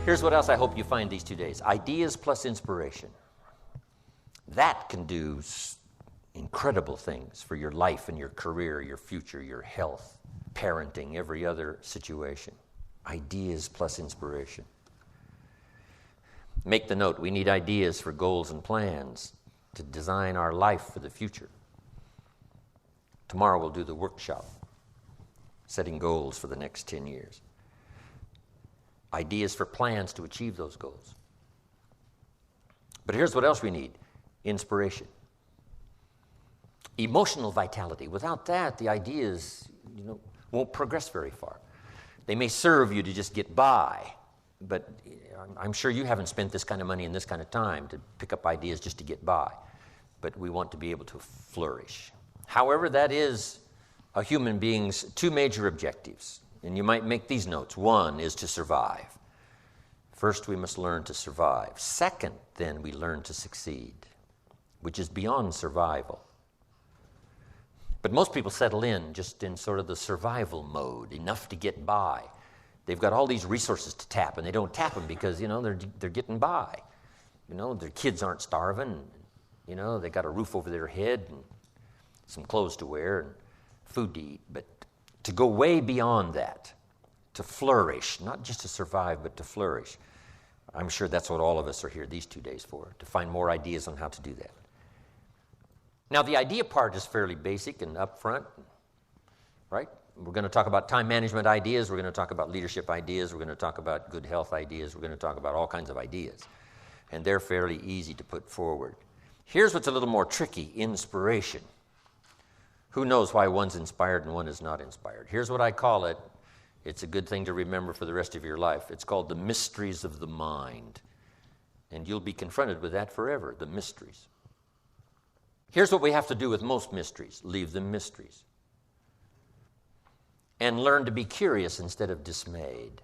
Here's what else I hope you find these 2 days. Ideas plus inspiration. That can do incredible things for your life and your career, your future, your health, parenting, every other situation. Ideas plus inspiration. Make the note, we need ideas for goals and plans to design our life for the future. Tomorrow we'll do the workshop, setting goals for the next 10 years. Ideas for plans to achieve those goals. But here's what else we need. Inspiration. Emotional vitality. Without that, the ideas, won't progress very far. They may serve you to just get by, but I'm sure you haven't spent this kind of money and this kind of time to pick up ideas just to get by. But we want to be able to flourish. However, that is a human being's 2 major objectives. And you might make these notes. 1 is to survive. First, we must learn to survive. Second, then, we learn to succeed, which is beyond survival. But most people settle in just in sort of the survival mode, enough to get by. They've got all these resources to tap, and they don't tap them because, they're getting by. Their kids aren't starving. They got a roof over their head and some clothes to wear and food to eat. But to go way beyond that, to flourish, not just to survive, but to flourish. I'm sure that's what all of us are here these 2 days for, to find more ideas on how to do that. Now, the idea part is fairly basic and upfront, right? We're going to talk about time management ideas. We're going to talk about leadership ideas. We're going to talk about good health ideas. We're going to talk about all kinds of ideas. And they're fairly easy to put forward. Here's what's a little more tricky, inspiration. Who knows why one's inspired and one is not inspired? Here's what I call it. It's a good thing to remember for the rest of your life. It's called the mysteries of the mind. And you'll be confronted with that forever, the mysteries. Here's what we have to do with most mysteries. Leave them mysteries. And learn to be curious instead of dismayed.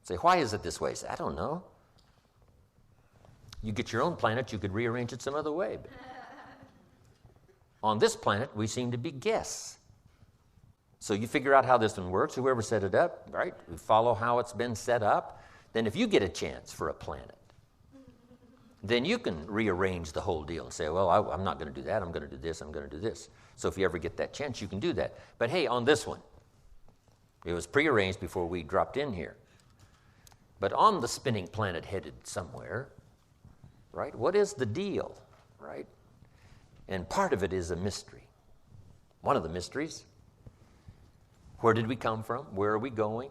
Say, why is it this way? Say, I don't know. You get your own planet, you could rearrange it some other way. But on this planet, we seem to be guests. So you figure out how this one works, whoever set it up, right? We follow how it's been set up. Then if you get a chance for a planet, then you can rearrange the whole deal and say, well, I'm not going to do that. I'm going to do this. I'm going to do this. So if you ever get that chance, you can do that. But hey, on this one, it was prearranged before we dropped in here. But on the spinning planet headed somewhere, right, what is the deal, right? And part of it is a mystery. One of the mysteries. Where did we come from? Where are we going?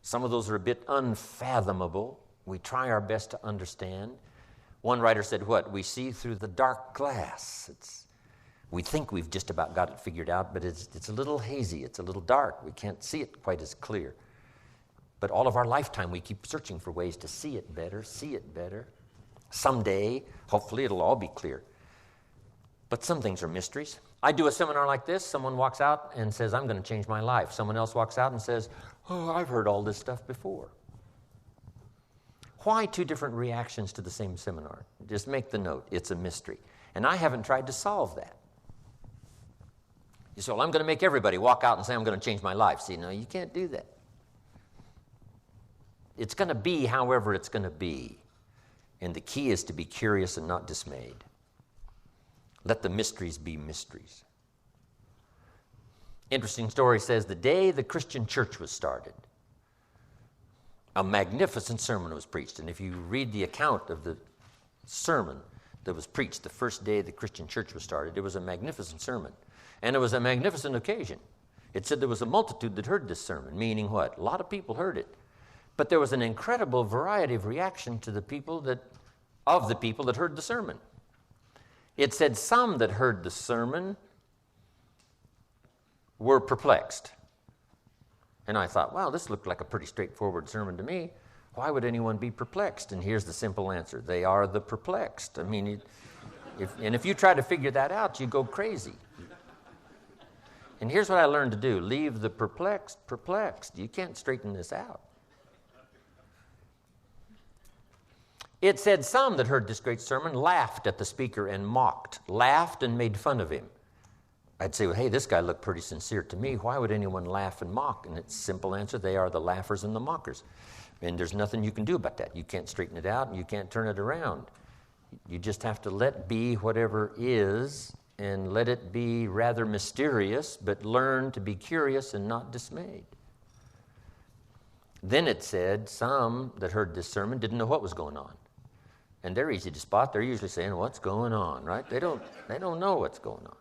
Some of those are a bit unfathomable. We try our best to understand. One writer said what? We see through the dark glass. We think we've just about got it figured out, but it's a little hazy. It's a little dark. We can't see it quite as clear. But all of our lifetime, we keep searching for ways to see it better, see it better. Someday, hopefully, it'll all be clear. But some things are mysteries. I do a seminar like this. Someone walks out and says, I'm going to change my life. Someone else walks out and says, oh, I've heard all this stuff before. Why 2 different reactions to the same seminar? Just make the note. It's a mystery. And I haven't tried to solve that. You say, well, I'm going to make everybody walk out and say, I'm going to change my life. See, no, you can't do that. It's going to be however it's going to be. And the key is to be curious and not dismayed. Let the mysteries be mysteries. Interesting story says the day the Christian church was started, a magnificent sermon was preached. And if you read the account of the sermon that was preached the first day the Christian church was started, it was a magnificent sermon. And it was a magnificent occasion. It said there was a multitude that heard this sermon, meaning what? A lot of people heard it. But there was an incredible variety of reaction to the people that heard the sermon. It said some that heard the sermon were perplexed. And I thought, wow, this looked like a pretty straightforward sermon to me. Why would anyone be perplexed? And here's the simple answer. They are the perplexed. I mean, if you try to figure that out, you go crazy. And here's what I learned to do. Leave the perplexed. You can't straighten this out. It said some that heard this great sermon laughed at the speaker and mocked, laughed and made fun of him. I'd say, well, hey, this guy looked pretty sincere to me. Why would anyone laugh and mock? And it's a simple answer. They are the laughers and the mockers. And there's nothing you can do about that. You can't straighten it out and you can't turn it around. You just have to let be whatever is and let it be rather mysterious, but learn to be curious and not dismayed. Then it said, some that heard this sermon didn't know what was going on. And they're easy to spot. They're usually saying, what's going on, right? They don't know what's going on.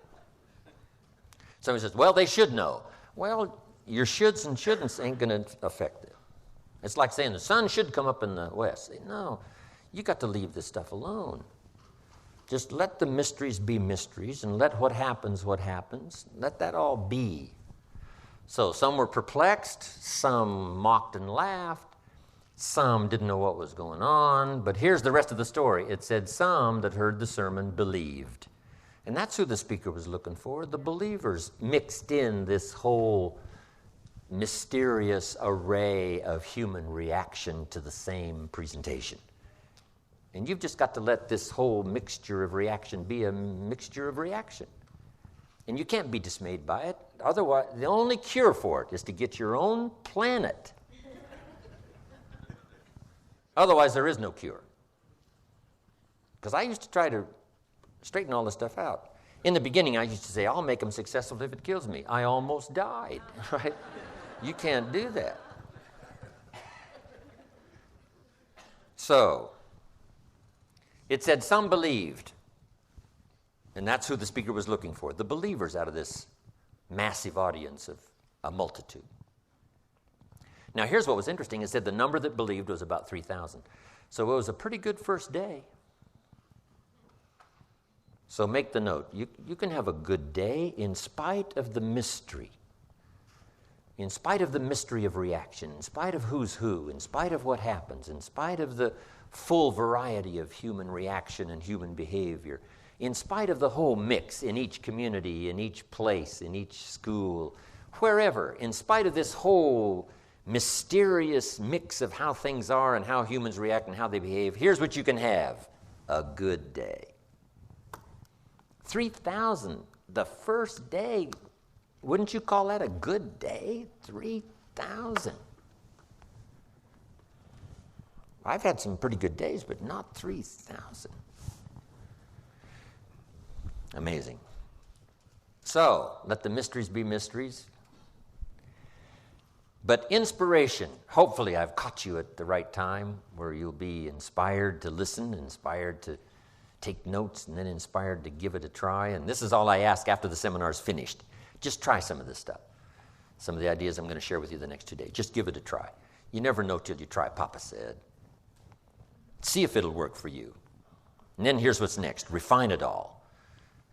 Somebody says, well, they should know. Well, your shoulds and shouldn'ts ain't going to affect it. It's like saying the sun should come up in the west. No, you got to leave this stuff alone. Just let the mysteries be mysteries and let what happens. Let that all be. So some were perplexed, some mocked and laughed, some didn't know what was going on. But here's the rest of the story. It said some that heard the sermon believed. And that's who the speaker was looking for. The believers mixed in this whole mysterious array of human reaction to the same presentation. And you've just got to let this whole mixture of reaction be a mixture of reaction. And you can't be dismayed by it. Otherwise, the only cure for it is to get your own planet. Otherwise, there is no cure. Because I used to try to straighten all this stuff out. In the beginning, I used to say, I'll make them successful if it kills me. I almost died, right? You can't do that. So, it said some believed. And that's who the speaker was looking for, the believers out of this massive audience of a multitude. Now, here's what was interesting. It said the number that believed was about 3,000. So it was a pretty good first day. So make the note. You can have a good day in spite of the mystery. In spite of the mystery of reaction, in spite of who's who, in spite of what happens, in spite of the full variety of human reaction and human behavior, in spite of the whole mix in each community, in each place, in each school, wherever, in spite of this whole mysterious mix of how things are and how humans react and how they behave, here's what you can have: a good day. 3,000 the first day. Wouldn't you call that a good day? 3,000. I've had some pretty good days, but not 3,000. Amazing. So, let the mysteries be mysteries. But inspiration, hopefully I've caught you at the right time where you'll be inspired to listen, inspired to take notes, and then inspired to give it a try. And this is all I ask after the seminar's finished. Just try some of this stuff. Some of the ideas I'm going to share with you the next 2 days. Just give it a try. You never know till you try, Papa said. See if it'll work for you. And then here's what's next. Refine it all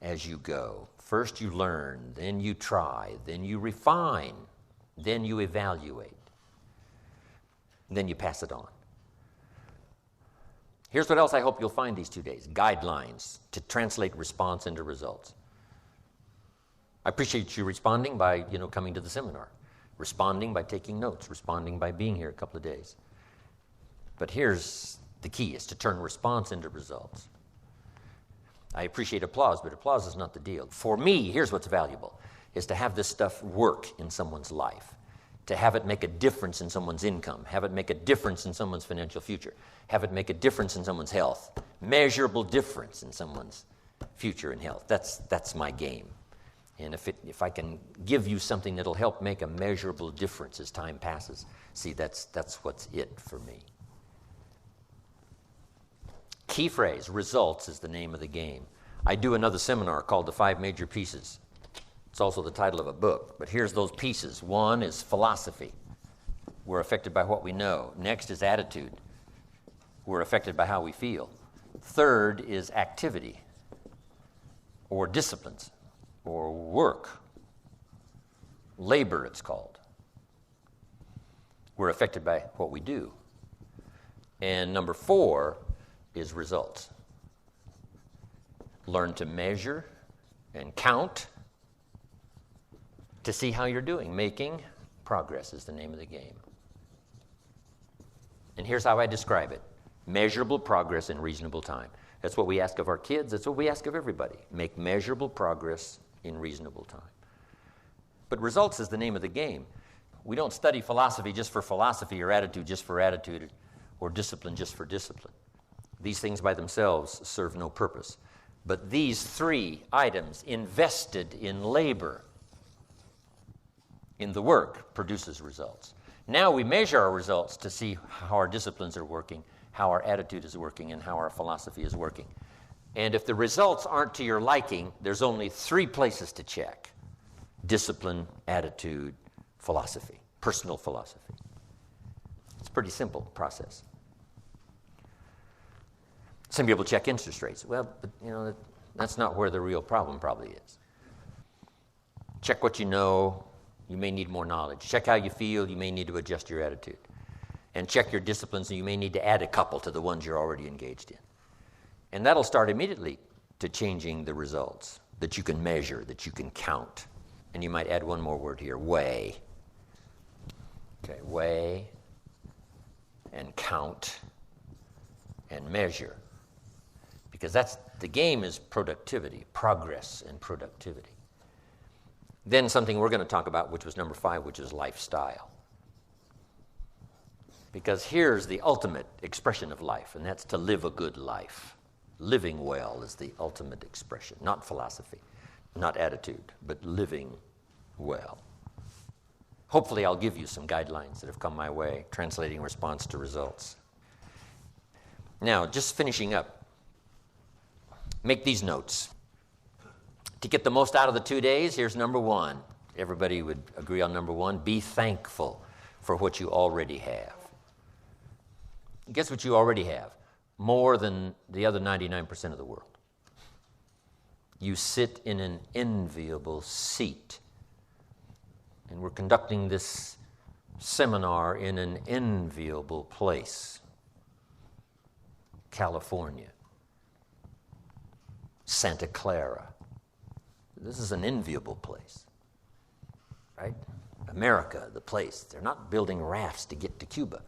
as you go. First you learn, then you try, then you refine, then you evaluate, then you pass it on. Here's what else I hope you'll find these 2 days. Guidelines to translate response into results. I appreciate you responding by, coming to the seminar, responding by taking notes, responding by being here a couple of days. But here's the key, is to turn response into results. I appreciate applause, but applause is not the deal. For me, here's what's valuable, is to have this stuff work in someone's life, to have it make a difference in someone's income, have it make a difference in someone's financial future, have it make a difference in someone's health, measurable difference in someone's future and health. That's my game. And if I can give you something that'll help make a measurable difference as time passes, see, that's what's it for me. Key phrase, results, is the name of the game. I do another seminar called The 5 Major Pieces. It's also the title of a book, but here's those pieces. 1 is philosophy. We're affected by what we know. Next is attitude. We're affected by how we feel. 3rd is activity, or disciplines, or work. Labor, it's called. We're affected by what we do. And number 4 is results. Learn to measure and count to see how you're doing. Making progress is the name of the game. And here's how I describe it. Measurable progress in reasonable time. That's what we ask of our kids. That's what we ask of everybody. Make measurable progress in reasonable time. But results is the name of the game. We don't study philosophy just for philosophy, or attitude just for attitude, or discipline just for discipline. These things by themselves serve no purpose. But these three items invested in labor, in the work, produces results. Now we measure our results to see how our disciplines are working, how our attitude is working, and how our philosophy is working. And if the results aren't to your liking, there's only three places to check: discipline, attitude, philosophy, personal philosophy. It's a pretty simple process. Some people check interest rates. Well, but, that's not where the real problem probably is. Check what you know. You may need more knowledge. Check how you feel. You may need to adjust your attitude. And check your disciplines, and you may need to add a couple to the ones you're already engaged in. And that'll start immediately to changing the results that you can measure, that you can count. And you might add one more word here: weigh. Okay, weigh and count and measure. Because the game is productivity, progress and productivity. Then something we're going to talk about, which was number 5, which is lifestyle. Because here's the ultimate expression of life, and that's to live a good life. Living well is the ultimate expression, not philosophy, not attitude, but living well. Hopefully I'll give you some guidelines that have come my way, translating response to results. Now, just finishing up, make these notes. To get the most out of the 2 days, here's number 1. Everybody would agree on number 1. Be thankful for what you already have. Guess what you already have? More than the other 99% of the world. You sit in an enviable seat. And we're conducting this seminar in an enviable place. California. Santa Clara. This is an enviable place, right? America, the place. They're not building rafts to get to Cuba,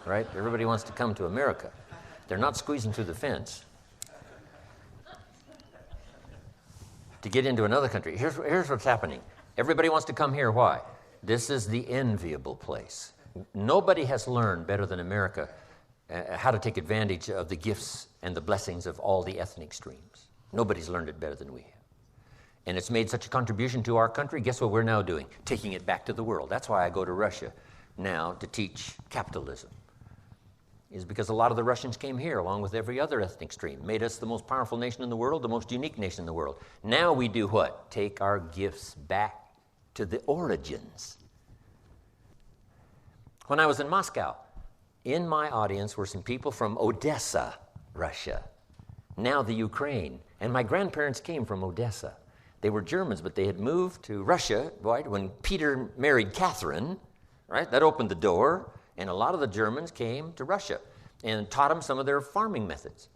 right? Everybody wants to come to America. They're not squeezing through the fence to get into another country. Here's what's happening. Everybody wants to come here. Why? This is the enviable place. Nobody has learned better than America how to take advantage of the gifts and the blessings of all the ethnic streams. Nobody's learned it better than we have. And it's made such a contribution to our country. Guess what we're now doing? Taking it back to the world. That's why I go to Russia now to teach capitalism. Is because a lot of the Russians came here along with every other ethnic stream, made us the most powerful nation in the world, the most unique nation in the world. Now we do what? Take our gifts back to the origins. When I was in Moscow, in my audience were some people from Odessa, Russia, now the Ukraine. And my grandparents came from Odessa. They were Germans, but they had moved to Russia, right, when Peter married Catherine, right? That opened the door, and a lot of the Germans came to Russia and taught them some of their farming methods.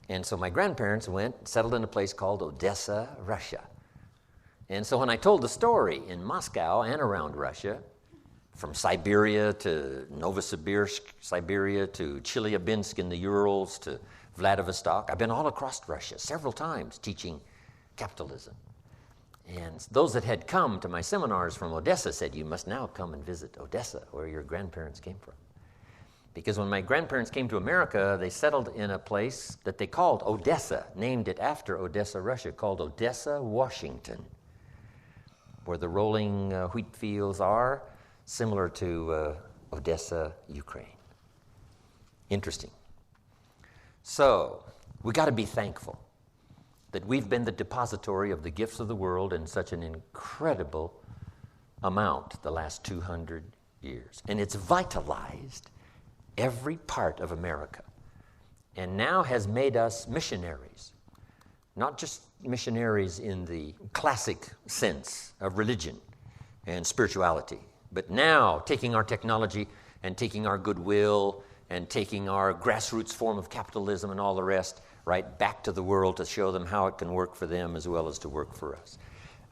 And so my grandparents went, settled in a place called Odessa, Russia. And so when I told the story in Moscow and around Russia, from Siberia to Novosibirsk, Siberia, to Chelyabinsk in the Urals, to Vladivostok. I've been all across Russia several times teaching capitalism. And those that had come to my seminars from Odessa said, you must now come and visit Odessa, where your grandparents came from. Because when my grandparents came to America, they settled in a place that they called Odessa, named it after Odessa, Russia, called Odessa, Washington, where the rolling wheat fields are, similar to Odessa, Ukraine. Interesting. So, we got to be thankful that we've been the depository of the gifts of the world in such an incredible amount the last 200 years. And it's vitalized every part of America and now has made us missionaries. Not just missionaries in the classic sense of religion and spirituality, but now taking our technology and taking our goodwill and taking our grassroots form of capitalism and all the rest right back to the world to show them how it can work for them as well as to work for us.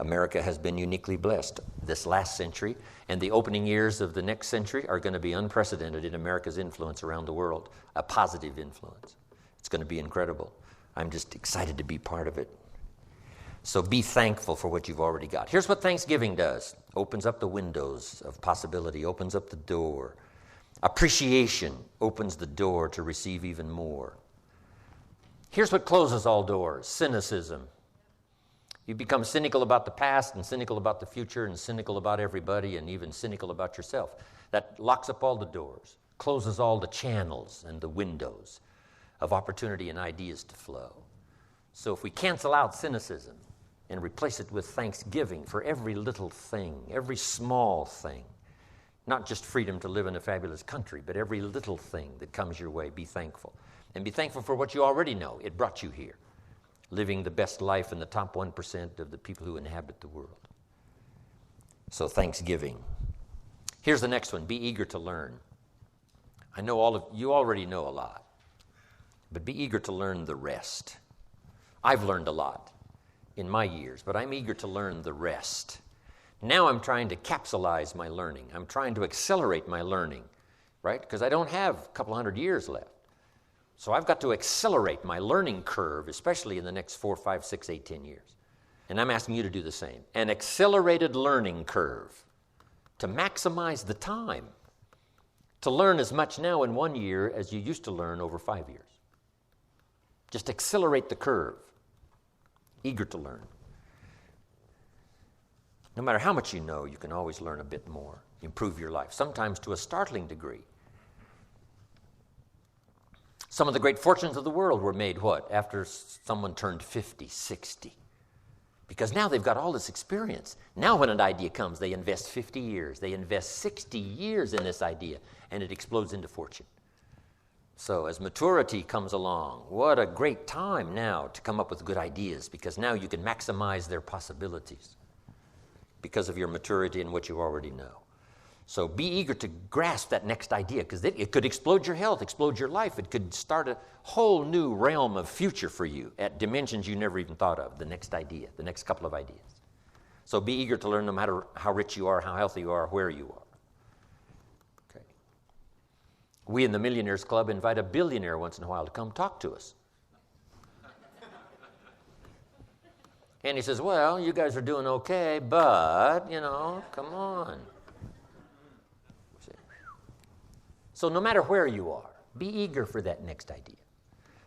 America has been uniquely blessed this last century, and the opening years of the next century are going to be unprecedented in America's influence around the world, a positive influence. It's going to be incredible. I'm just excited to be part of it So be thankful for what you've already got. Here's what Thanksgiving does. Opens up the windows of possibility, opens up the door. Appreciation opens the door to receive even more. Here's what closes all doors. Cynicism. You become cynical about the past and cynical about the future and cynical about everybody and even cynical about yourself. That locks up all the doors, closes all the channels and the windows of opportunity and ideas to flow. So if we cancel out cynicism and replace it with thanksgiving for every little thing, every small thing, not just freedom to live in a fabulous country, but every little thing that comes your way, be thankful. And be thankful for what you already know. It brought you here, living the best life in the top 1% of the people who inhabit the world. So thanksgiving. Here's the next one. Be eager to learn. I know all of you already know a lot, but be eager to learn the rest. I've learned a lot in my years, but I'm eager to learn the rest. Now I'm trying to capsulize my learning. I'm trying to accelerate my learning, right? Because I don't have a couple hundred years left. So I've got to accelerate my learning curve, especially in the next 4, 5, 6, 8, 10 years. And I'm asking you to do the same. An accelerated learning curve to maximize the time to learn as much now in 1 year as you used to learn over 5 years. Just accelerate the curve. Eager to learn. No matter how much you know, you can always learn a bit more, improve your life, sometimes to a startling degree. Some of the great fortunes of the world were made, what? After someone turned 50, 60. Because now they've got all this experience. Now when an idea comes, they invest 50 years. They invest 60 years in this idea, and it explodes into fortune. So as maturity comes along, what a great time now to come up with good ideas, because now you can maximize their possibilities because of your maturity and what you already know. So be eager to grasp that next idea, because it could explode your health, explode your life. It could start a whole new realm of future for you at dimensions you never even thought of, the next idea, the next couple of ideas. So be eager to learn no matter how rich you are, how healthy you are, where you are. Okay. We in the Millionaires Club invite a billionaire once in a while to come talk to us. And he says, well, you guys are doing okay, but, come on. So no matter where you are, be eager for that next idea.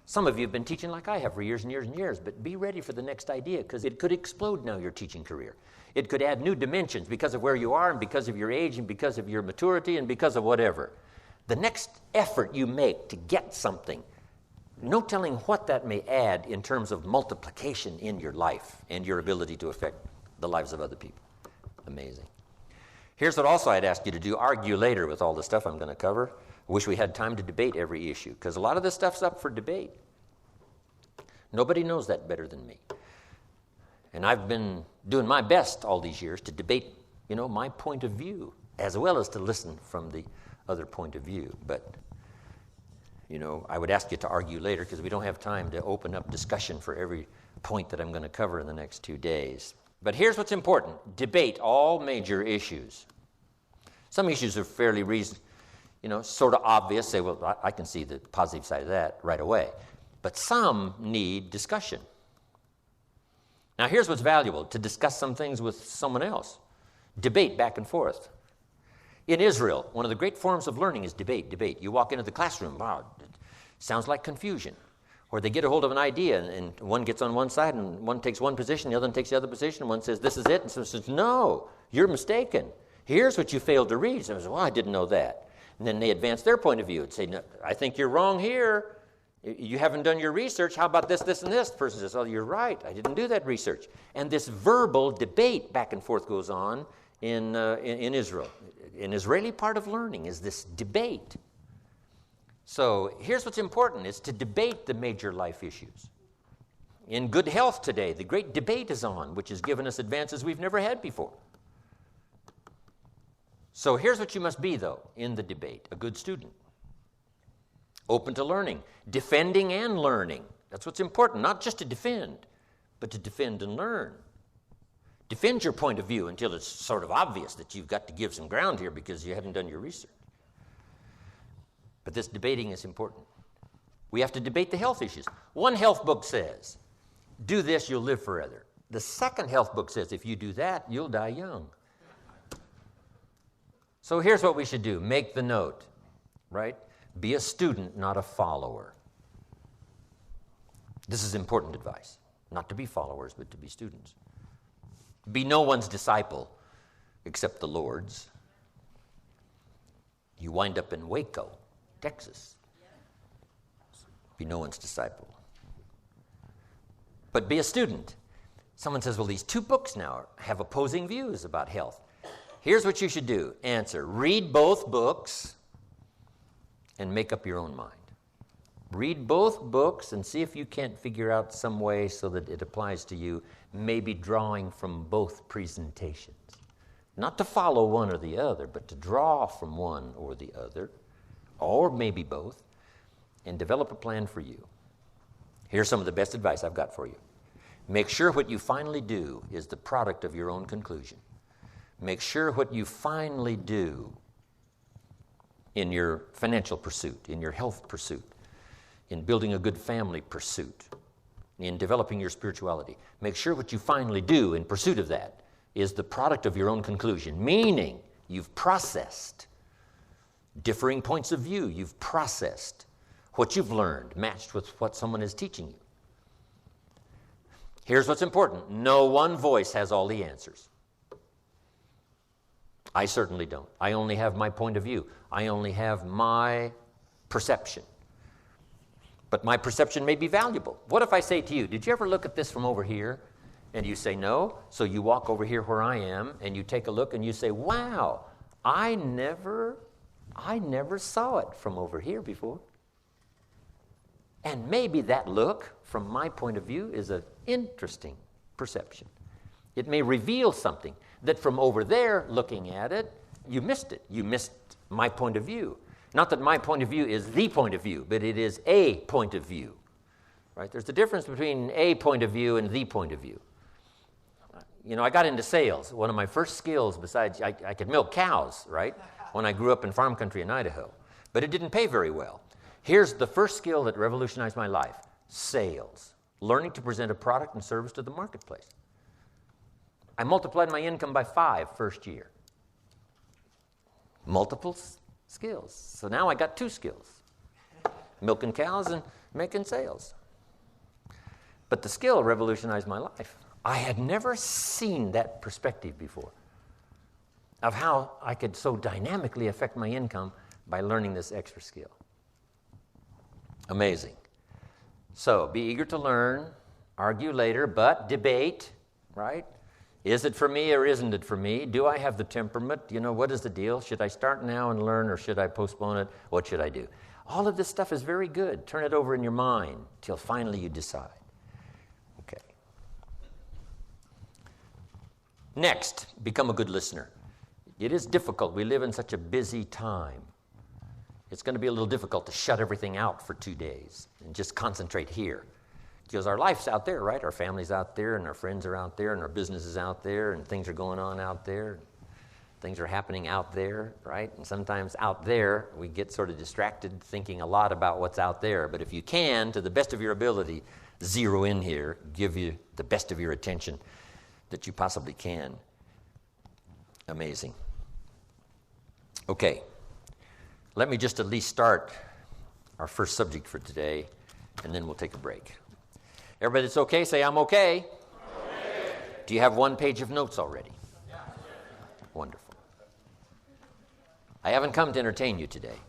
Some of you have been teaching like I have for years and years and years, but be ready for the next idea, because it could explode now your teaching career. It could add new dimensions because of where you are and because of your age and because of your maturity and because of whatever. The next effort you make to get something, no telling what that may add in terms of multiplication in your life and your ability to affect the lives of other people. Amazing. Here's what also I'd ask you to do. Argue later with all the stuff I'm going to cover. I wish we had time to debate every issue, because a lot of this stuff's up for debate. Nobody knows that better than me. And I've been doing my best all these years to debate, my point of view, as well as to listen from the other point of view. But, I would ask you to argue later, because we don't have time to open up discussion for every point that I'm going to cover in the next 2 days. But here's what's important. Debate all major issues. Some issues are fairly sort of obvious. Say, well, I can see the positive side of that right away. But some need discussion. Now, here's what's valuable, to discuss some things with someone else. Debate back and forth. In Israel, one of the great forms of learning is debate. You walk into the classroom, wow, it sounds like confusion. Or they get a hold of an idea, and one gets on one side, and one takes one position, the other one takes the other position, and one says, this is it, and someone says, no, you're mistaken. Here's what you failed to read. So I said, well, I didn't know that. And then they advance their point of view and say, no, I think you're wrong here. You haven't done your research. How about this, this, and this? The person says, oh, you're right. I didn't do that research. And this verbal debate back and forth goes on in Israel. An Israeli part of learning is this debate. So here's what's important, is to debate the major life issues. In good health today, the great debate is on, which has given us advances we've never had before. So here's what you must be, though, in the debate: a good student. Open to learning, defending and learning. That's what's important, not just to defend, but to defend and learn. Defend your point of view until it's sort of obvious that you've got to give some ground here because you haven't done your research. But this debating is important. We have to debate the health issues. One health book says, do this, you'll live forever. The second health book says if you do that, you'll die young. So here's what we should do. Make the note, right? Be a student, not a follower. This is important advice. Not to be followers, but to be students. Be no one's disciple except the Lord's. You wind up in Waco, Texas. Be no one's disciple. But be a student. Someone says, well, these two books now have opposing views about health. Here's what you should do. Answer. Read both books and make up your own mind. Read both books and see if you can't figure out some way so that it applies to you, maybe drawing from both presentations. Not to follow one or the other, but to draw from one or the other, or maybe both, and develop a plan for you. Here's some of the best advice I've got for you. Make sure what you finally do is the product of your own conclusion. Make sure what you finally do in your financial pursuit, in your health pursuit, in building a good family pursuit, in developing your spirituality. Make sure what you finally do in pursuit of that is the product of your own conclusion, meaning you've processed differing points of view. You've processed what you've learned matched with what someone is teaching you. Here's what's important. No one voice has all the answers. I certainly don't. I only have my point of view. I only have my perception. But my perception may be valuable. What if I say to you, did you ever look at this from over here? And you say no. So you walk over here where I am and you take a look and you say, wow, I never saw it from over here before. And maybe that look, from my point of view, is an interesting perception. It may reveal something that from over there, looking at it, you missed it. You missed my point of view. Not that my point of view is the point of view, but it is a point of view. Right? There's a difference between a point of view and the point of view. You know, I got into sales. One of my first skills, besides I could milk cows, right, when I grew up in farm country in Idaho. But it didn't pay very well. Here's the first skill that revolutionized my life. Sales. Learning to present a product and service to the marketplace. I multiplied my income by 5 first year. Multiple skills. So now I got 2 skills. Milking cows and making sales. But the skill revolutionized my life. I had never seen that perspective before of how I could so dynamically affect my income by learning this extra skill. Amazing. So be eager to learn, argue later, but debate, right? Is it for me or isn't it for me? Do I have the temperament? You know, what is the deal? Should I start now and learn or should I postpone it? What should I do? All of this stuff is very good. Turn it over in your mind till finally you decide. Okay. Next, become a good listener. It is difficult. We live in such a busy time. It's going to be a little difficult to shut everything out for 2 days and just concentrate here. Because our life's out there, right? Our family's out there, and our friends are out there, and our business is out there, and things are going on out there. Things are happening out there, right? And sometimes out there, we get sort of distracted thinking a lot about what's out there. But if you can, to the best of your ability, zero in here, give you the best of your attention that you possibly can. Amazing. Okay. Let me just at least start our first subject for today, and then we'll take a break. Everybody that's okay, say, I'm okay. Okay. Do you have 1 page of notes already? Yeah. Wonderful. I haven't come to entertain you today.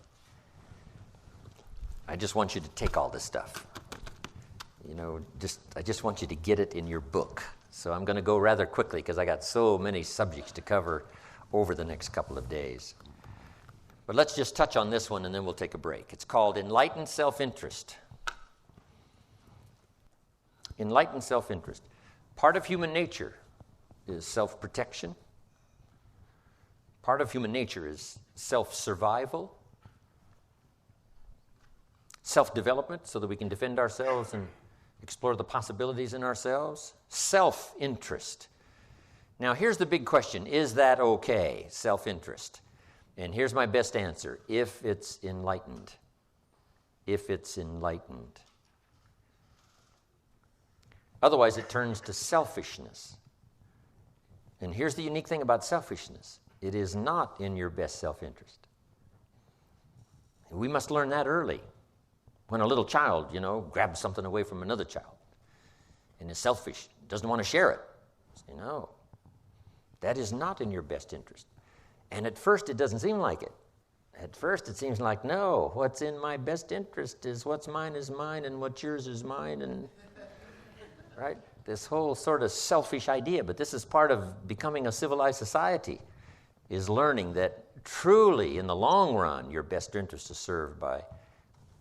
I just want you to take all this stuff. You know, I just want you to get it in your book. So I'm going to go rather quickly because I got so many subjects to cover over the next couple of days. But let's just touch on this one and then we'll take a break. It's called Enlightened Self-Interest. Enlightened self-interest. Part of human nature is self-protection. Part of human nature is self-survival. Self-development so that we can defend ourselves and explore the possibilities in ourselves. Self-interest. Now here's the big question. Is that okay, self-interest? And here's my best answer. If it's enlightened. If it's enlightened. Otherwise, it turns to selfishness. And here's the unique thing about selfishness. It is not in your best self-interest. We must learn that early. When a little child, grabs something away from another child and is selfish, doesn't want to share it. Say, no, that is not in your best interest. And at first, it doesn't seem like it. At first, it seems like, no, what's in my best interest is what's mine is mine and what's yours is mine, and right? This whole sort of selfish idea. But this is part of becoming a civilized society, is learning that truly, in the long run, your best interest is served by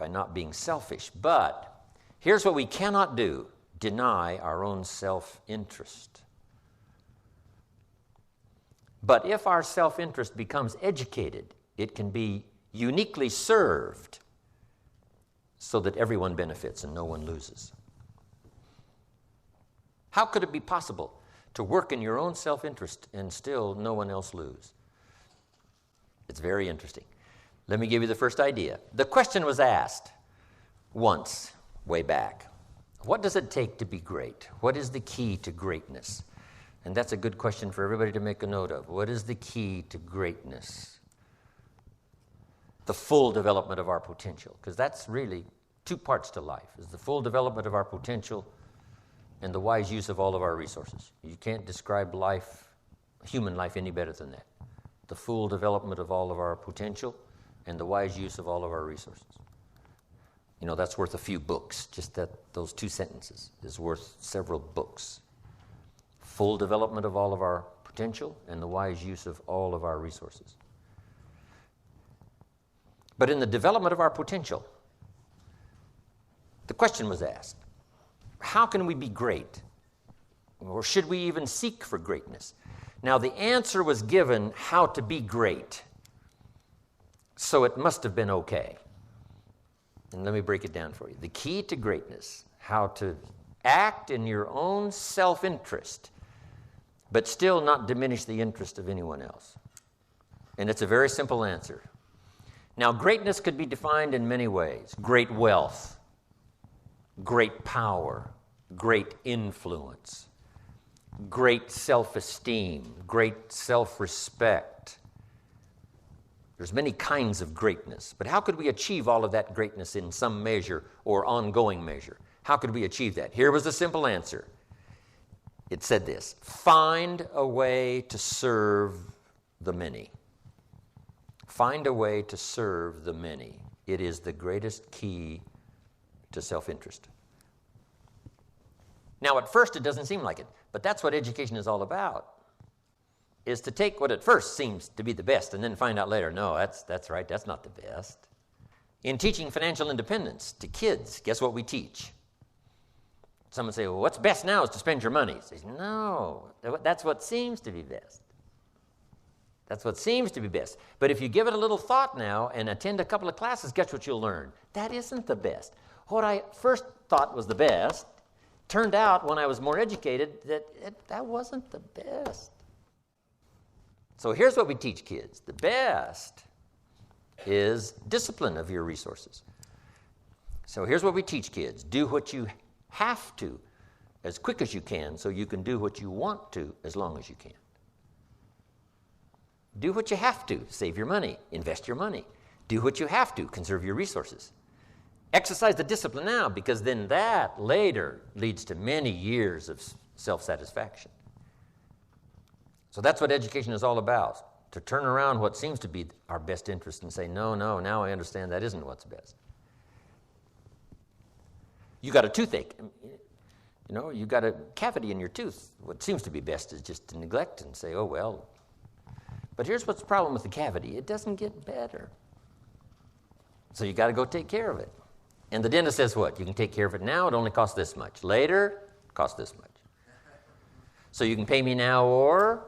not being selfish. But here's what we cannot do: deny our own self-interest. But if our self-interest becomes educated, it can be uniquely served so that everyone benefits and no one loses. How could it be possible to work in your own self-interest and still no one else lose? It's very interesting. Let me give you the first idea. The question was asked once, way back. What does it take to be great? What is the key to greatness? And that's a good question for everybody to make a note of. What is the key to greatness? The full development of our potential. Because that's really two parts to life, is the full development of our potential and the wise use of all of our resources. You can't describe life, human life, any better than that. The full development of all of our potential and the wise use of all of our resources. That's worth a few books. Just those two sentences is worth several books. Full development of all of our potential and the wise use of all of our resources. But in the development of our potential, the question was asked, how can we be great? Or should we even seek for greatness? Now, the answer was given how to be great. So it must have been okay. And let me break it down for you. The key to greatness, how to act in your own self-interest, but still not diminish the interest of anyone else. And it's a very simple answer. Now, greatness could be defined in many ways. Great wealth, great power, great influence, great self-esteem, great self-respect. There's many kinds of greatness. But how could we achieve all of that greatness in some measure or ongoing measure? How could we achieve that? Here was the simple answer. It said this: find a way to serve the many. Find a way to serve the many. It is the greatest key to self-interest. Now, at first, it doesn't seem like it, but that's what education is all about, is to take what at first seems to be the best and then find out later, no, that's right, that's not the best. In teaching financial independence to kids, guess what we teach? Someone say, well, what's best now is to spend your money. Say, no, that's what seems to be best. That's what seems to be best. But if you give it a little thought now and attend a couple of classes, guess what you'll learn? That isn't the best. What I first thought was the best turned out, when I was more educated, that wasn't the best. So here's what we teach kids. The best is discipline of your resources. So here's what we teach kids. Do what you have to as quick as you can so you can do what you want to as long as you can. Do what you have to. Save your money. Invest your money. Do what you have to. Conserve your resources. Exercise the discipline now, because then that later leads to many years of self-satisfaction. So that's what education is all about, to turn around what seems to be our best interest and say, no, now I understand that isn't what's best. You got a toothache. You got a cavity in your tooth. What seems to be best is just to neglect and say, oh, well. But here's what's the problem with the cavity. It doesn't get better. So you got to go take care of it. And the dentist says what? You can take care of it now, it only costs this much. Later, it costs this much. So you can pay me now or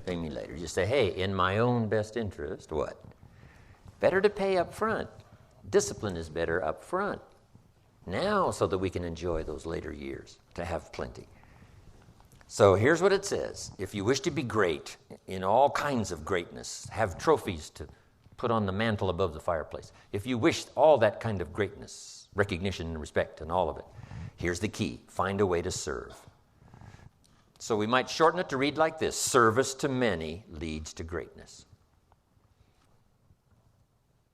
pay me later. You say, hey, in my own best interest, what? Better to pay up front. Discipline is better up front. Now, so that we can enjoy those later years, to have plenty. So here's what it says. If you wish to be great in all kinds of greatness, have trophies to put on the mantle above the fireplace. If you wish all that kind of greatness, recognition and respect and all of it, Here's the key. Find a way to serve. So we might shorten it to read like this. Service to many leads to greatness.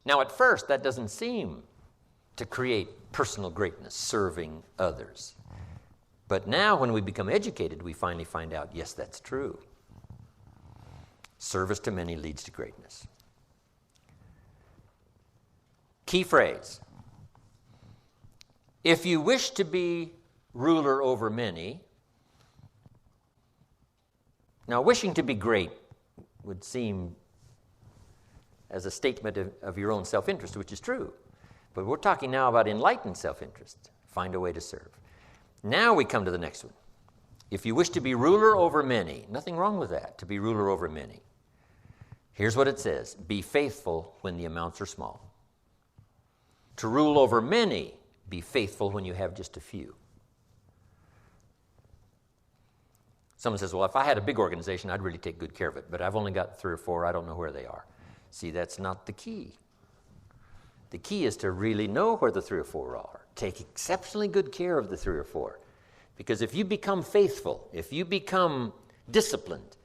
Now, at first, that doesn't seem to create personal greatness, serving others. But now, when we become educated, we finally find out, yes, that's true. Service to many leads to greatness. Key phrase. If you wish to be ruler over many, now wishing to be great would seem as a statement of your own self-interest, which is true. But we're talking now about enlightened self-interest. Find a way to serve. Now we come to the next one. If you wish to be ruler over many, nothing wrong with that, to be ruler over many. Here's what it says. Be faithful when the amounts are small. To rule over many, be faithful when you have just a few. Someone says, well, if I had a big organization, I'd really take good care of it. But I've only got 3 or 4. I don't know where they are. See, that's not the key. The key is to really know where the 3 or 4 are. Take exceptionally good care of the 3 or 4. Because if you become faithful, if you become disciplined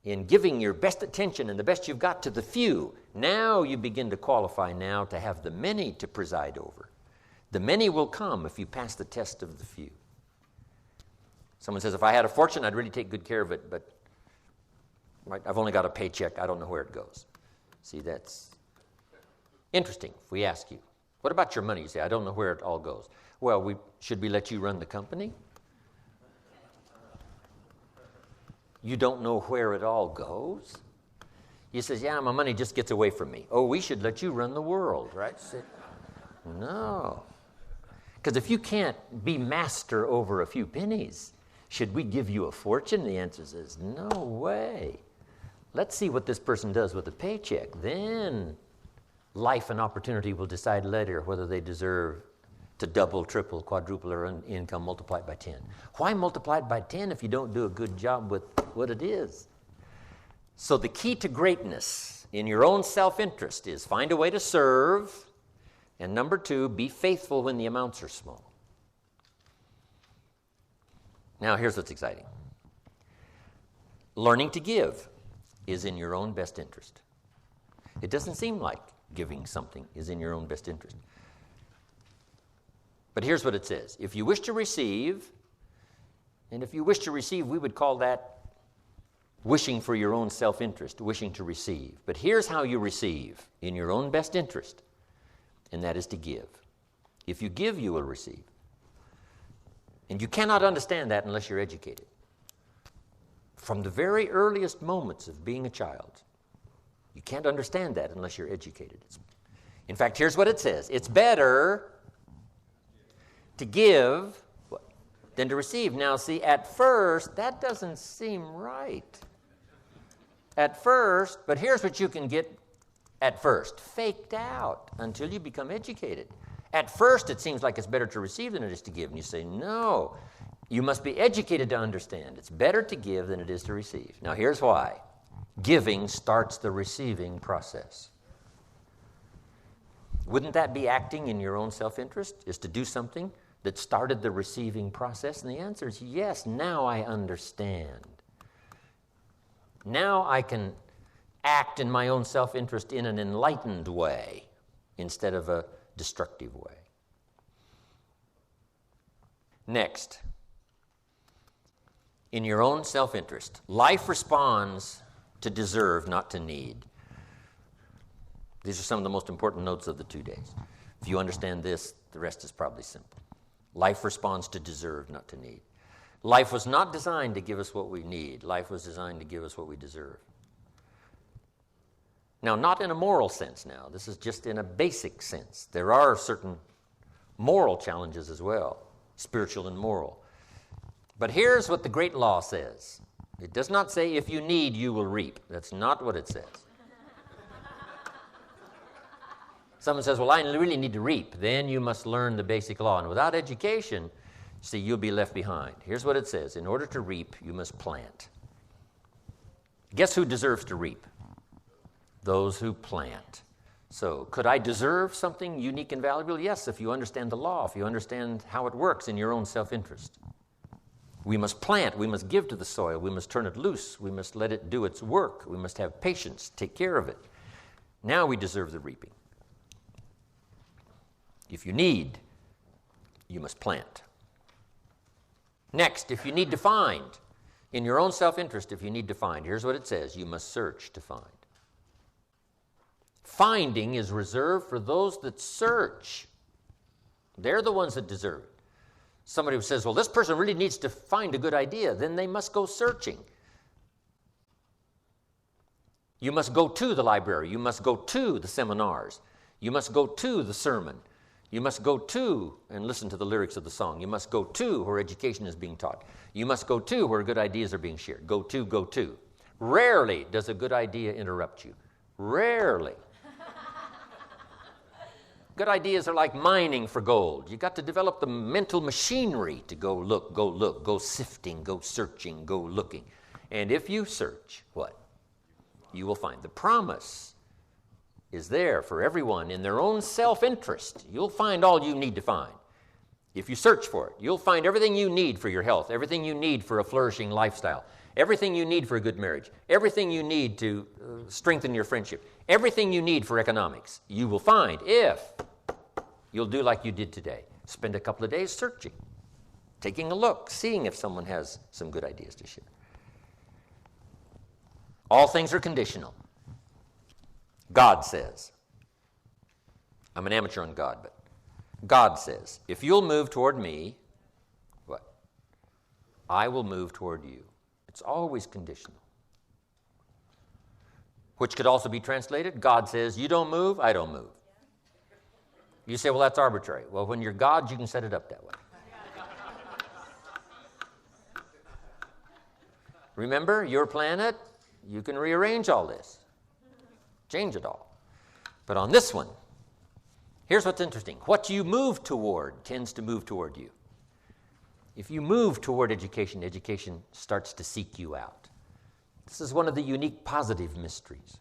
in giving your best attention and the best you've got to the few, now you begin to qualify now to have the many to preside over. The many will come if you pass the test of the few. Someone says, if I had a fortune, I'd really take good care of it, but I've only got a paycheck. I don't know where it goes. See, that's interesting if we ask you, what about your money? You say, I don't know where it all goes. Well, should we let you run the company? You don't know where it all goes? He says, yeah, my money just gets away from me. Oh, we should let you run the world, right? Say, no. Because if you can't be master over a few pennies, should we give you a fortune? The answer is no way. Let's see what this person does with a paycheck. Then life and opportunity will decide later whether they deserve to double, triple, quadruple their income, multiply it by 10. Why multiply it by 10 if you don't do a good job with what it is? So the key to greatness in your own self-interest is find a way to serve, and number 2, be faithful when the amounts are small. Now here's what's exciting. Learning to give is in your own best interest. It doesn't seem like giving something is in your own best interest. But here's what it says. If you wish to receive, and if you wish to receive, we would call that wishing for your own self-interest, wishing to receive. But here's how you receive in your own best interest, and that is to give. If you give, you will receive. And you cannot understand that unless you're educated. From the very earliest moments of being a child, you can't understand that unless you're educated. In fact, here's what it says. It's better to give than to receive. Now, see, at first, that doesn't seem right. At first, but here's what you can get at first. Faked out until you become educated. At first, it seems like it's better to receive than it is to give. And you say, no, you must be educated to understand. It's better to give than it is to receive. Now, here's why. Giving starts the receiving process. Wouldn't that be acting in your own self-interest, is to do something that started the receiving process? And the answer is yes, now I understand. Now I can act in my own self-interest in an enlightened way instead of a destructive way. Next, in your own self-interest, life responds to deserve, not to need. These are some of the most important notes of the 2 days. If you understand this, the rest is probably simple. Life responds to deserve, not to need. Life was not designed to give us what we need. Life was designed to give us what we deserve. Now, not in a moral sense now. This is just in a basic sense. There are certain moral challenges as well, spiritual and moral. But here's what the great law says. It does not say, if you need, you will reap. That's not what it says. Someone says, well, I really need to reap. Then you must learn the basic law. And without education, see, you'll be left behind. Here's what it says. In order to reap, you must plant. Guess who deserves to reap? Those who plant. So could I deserve something unique and valuable? Yes, if you understand the law, if you understand how it works in your own self-interest. We must plant, we must give to the soil, we must turn it loose, we must let it do its work, we must have patience, take care of it. Now we deserve the reaping. If you need, you must plant. Next, if you need to find, in your own self-interest, if you need to find, here's what it says, you must search to find. Finding is reserved for those that search. They're the ones that deserve it. Somebody who says, well, this person really needs to find a good idea, then they must go searching. You must go to the library. You must go to the seminars. You must go to the sermon. You must go to and listen to the lyrics of the song. You must go to where education is being taught. You must go to where good ideas are being shared. Go to, go to. Rarely does a good idea interrupt you. Rarely. Good ideas are like mining for gold. You've got to develop the mental machinery to go look, go sifting, go searching, go looking. And if you search, what? You will find. The promise is there for everyone in their own self-interest. You'll find all you need to find. If you search for it, you'll find everything you need for your health, everything you need for a flourishing lifestyle, everything you need for a good marriage, everything you need to strengthen your friendship, everything you need for economics, you will find if you'll do like you did today. Spend a couple of days searching, taking a look, seeing if someone has some good ideas to share. All things are conditional. God says, I'm an amateur on God, but God says, if you'll move toward me, what? I will move toward you. It's always conditional. Which could also be translated, God says, you don't move, I don't move. You say, well, that's arbitrary. Well, when you're God, you can set it up that way. Remember, your planet, you can rearrange all this, change it all. But on this one, here's what's interesting. What you move toward tends to move toward you. If you move toward education, education starts to seek you out. This is one of the unique positive mysteries.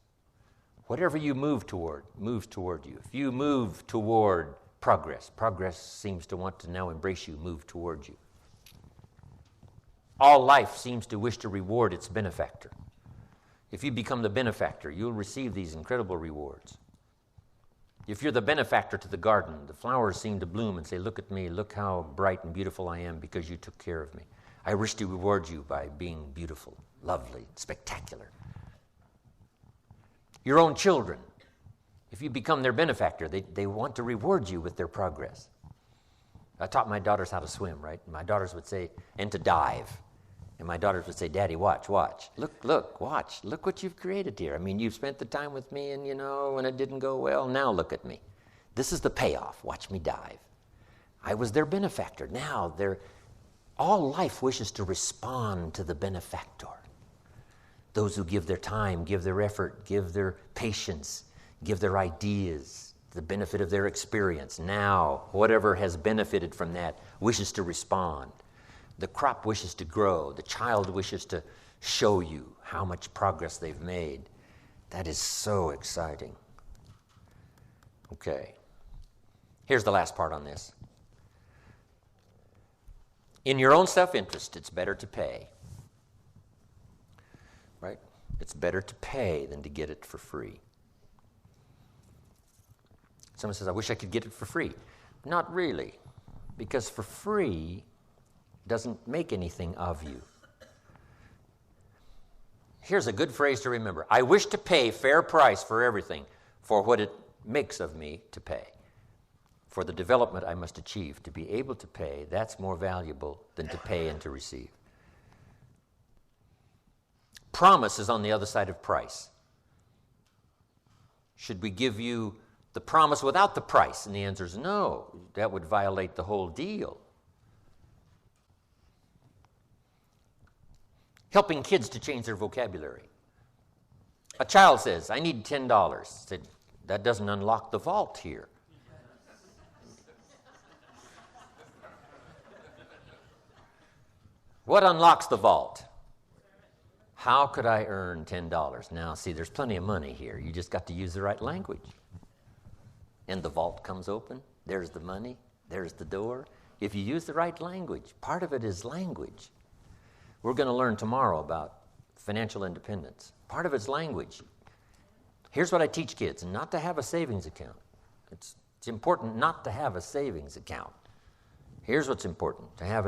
Whatever you move toward moves toward you. If you move toward progress, progress seems to want to now embrace you, move toward you. All life seems to wish to reward its benefactor. If you become the benefactor, you'll receive these incredible rewards. If you're the benefactor to the garden, the flowers seem to bloom and say, look at me, look how bright and beautiful I am because you took care of me. I wish to reward you by being beautiful, lovely, spectacular. Your own children, if you become their benefactor, they want to reward you with their progress. I taught my daughters how to swim, right? My daughters would say, and to dive. And my daughters would say, Daddy, watch. Look, watch. Look what you've created here. I mean, you've spent the time with me and, when it didn't go well, now look at me. This is the payoff. Watch me dive. I was their benefactor. Now, all life wishes to respond to the benefactor. Those who give their time, give their effort, give their patience, give their ideas, the benefit of their experience. Now, whatever has benefited from that wishes to respond. The crop wishes to grow. The child wishes to show you how much progress they've made. That is so exciting. Okay. Here's the last part on this. In your own self-interest, it's better to pay. Right? It's better to pay than to get it for free. Someone says, I wish I could get it for free. Not really, because for free doesn't make anything of you. Here's a good phrase to remember. I wish to pay fair price for everything, for what it makes of me to pay. For the development I must achieve, to be able to pay, that's more valuable than to pay and to receive. Promise is on the other side of price. Should we give you the promise without the price? And the answer is no. That would violate the whole deal. Helping kids to change their vocabulary. A child says, I need $10. I said, that doesn't unlock the vault here. What unlocks the vault? How could I earn $10? Now, see, there's plenty of money here. You just got to use the right language. and the vault comes open. There's the money. There's the door. If you use the right language, part of it is language. We're going to learn tomorrow about financial independence. Part of it's language. Here's what I teach kids, not to have a savings account. It's important not to have a savings account. Here's what's important, to have